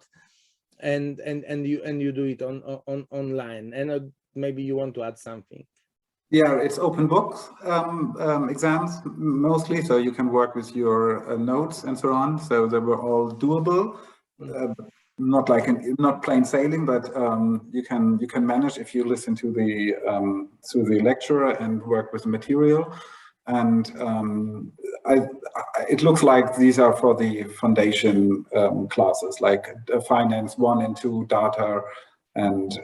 and you do it on online. And maybe you want to add something. Yeah, it's open books exams mostly, so you can work with your notes and so on. So they were all doable, not like not plain sailing, but you can manage if you listen to the lecturer and work with the material. And it looks like these are for the foundation classes, like finance 1 and 2, data, and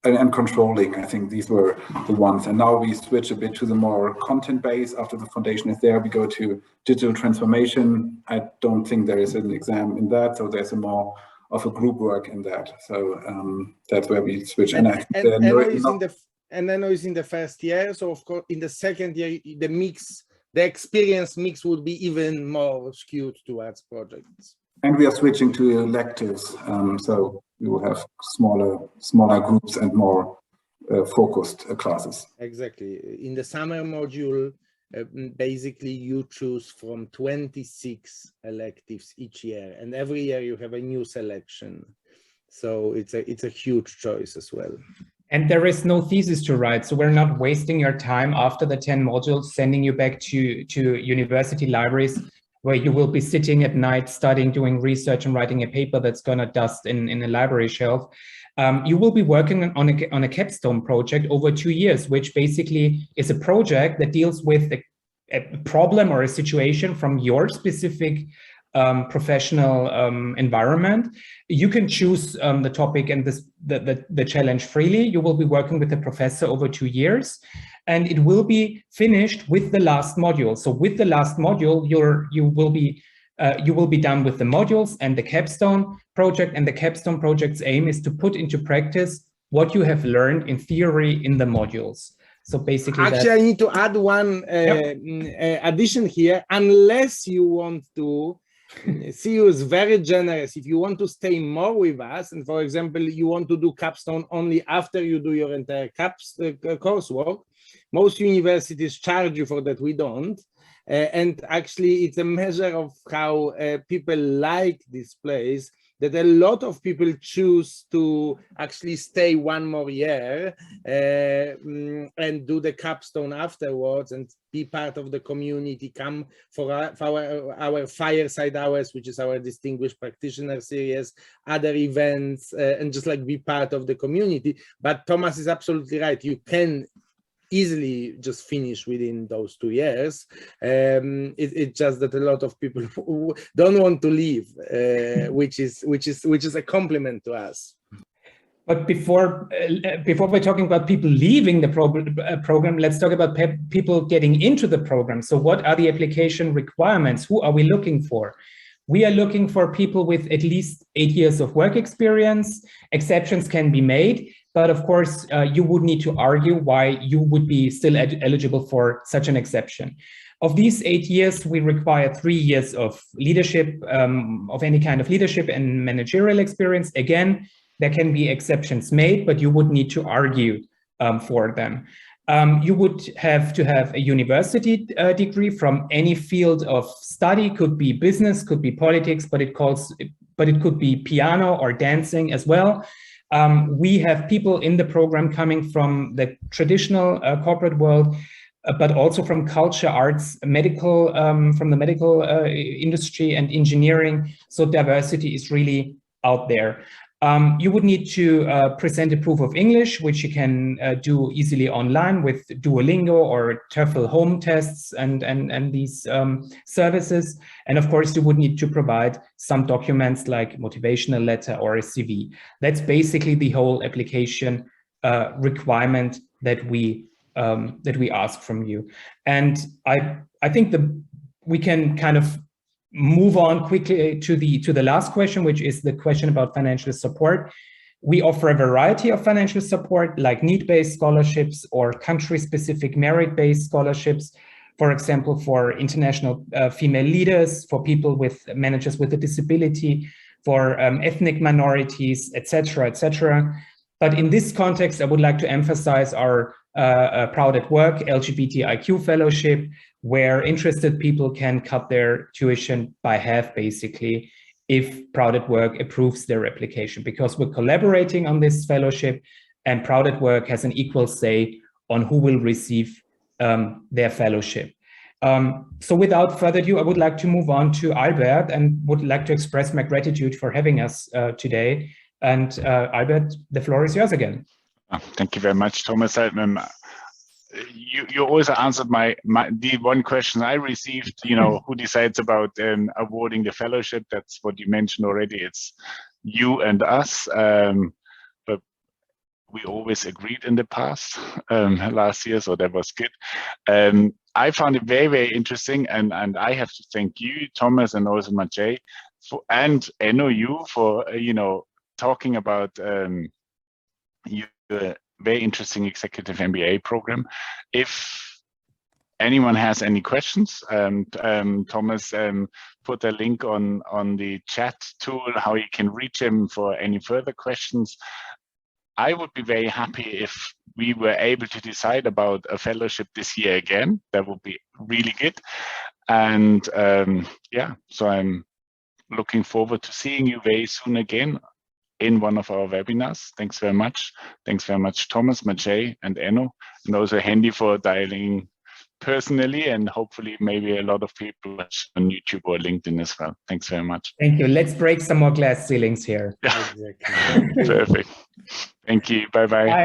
and controlling. I think these were the ones. And now we switch a bit to the more content-based. After the foundation is there, we go to digital transformation. I don't think there is an exam in that, so there's a more of a group work in that. So that's where we switch. And I think and I know it's in the first year, so of course in the second year the experience mix would be even more skewed towards projects. And we are switching to electives, so we will have smaller groups and more focused classes. Exactly. In the summer module, basically you choose from 26 electives each year, and every year you have a new selection. So it's a huge choice as well. And there is no thesis to write, so we're not wasting your time after the 10 modules, sending you back to university libraries where you will be sitting at night studying, doing research and writing a paper that's gonna dust in a library shelf. You will be working on a capstone project over 2 years, which basically is a project that deals with a problem or a situation from your specific professional environment. You can choose the topic and the challenge freely. You will be working with a professor over 2 years, and it will be finished with the last module. So with the last module, you will be done with the modules and the capstone project. And the capstone project's aim is to put into practice what you have learned in theory in the modules. So basically, actually, I need to add one addition here. Unless you want to, CEU is very generous. If you want to stay more with us, and for example, you want to do capstone only after you do your entire coursework, most universities charge you for that. We don't. And actually, it's a measure of how people like this place, that a lot of people choose to actually stay one more year and do the capstone afterwards and be part of the community, come for our fireside hours, which is our distinguished practitioner series, other events, and just like be part of the community. But Thomas is absolutely right. You can easily just finish within those 2 years. It's just that a lot of people don't want to leave, which is a compliment to us. But before we're talking about people leaving the program, let's talk about people getting into the program. So what are the application requirements? Who are we looking for? We are looking for people with at least 8 years of work experience. Exceptions can be made, but of course, you would need to argue why you would be still eligible for such an exception. Of these 8 years, we require 3 years of leadership, of any kind of leadership and managerial experience. Again, there can be exceptions made, but you would need to argue for them. You would have to have a university degree from any field of study, could be business, could be politics, but it could be piano or dancing as well. We have people in the program coming from the traditional corporate world, but also from culture, arts, medical, from the medical industry and engineering. So diversity is really out there. You would need to present a proof of English, which you can do easily online with Duolingo or TOEFL home tests and these services. And of course, you would need to provide some documents like motivational letter or a CV. That's basically the whole application requirement that we ask from you. And I think we can kind of move on quickly to the last question, which is the question about financial support. We offer a variety of financial support, like need-based scholarships or country-specific merit-based scholarships, for example, for international female leaders, for people with managers with a disability, for ethnic minorities, etc., etc. But in this context, I would like to emphasize our PROUT at Work LGBT IQ Fellowship, where interested people can cut their tuition by half, basically, if PROUT at Work approves their application, because we're collaborating on this fellowship, and PROUT at Work has an equal say on who will receive their fellowship. So without further ado, I would like to move on to Albert and would like to express my gratitude for having us today. And Albert, the floor is yours again. Thank you very much, Thomas. You also answered the one question I received, who decides about awarding the fellowship. That's what you mentioned already. It's you and us. But we always agreed in the past, last year, so that was good. I found it very, very interesting, and I have to thank you, Thomas, and also Maciej, and you for, talking about your very interesting Executive MBA program. If anyone has any questions, Thomas put a link on the chat tool, how you can reach him for any further questions. I would be very happy if we were able to decide about a fellowship this year again. That would be really good. And yeah, so I'm looking forward to seeing you very soon again in one of our webinars. Thanks very much. Thanks very much, Thomas, Maciej, and Enno, and also Hendy for dialing personally, and hopefully maybe a lot of people on YouTube or LinkedIn as well. Thanks very much. Thank you. Let's break some more glass ceilings here. Yeah. Exactly. Perfect. Thank you. Bye-bye. Bye.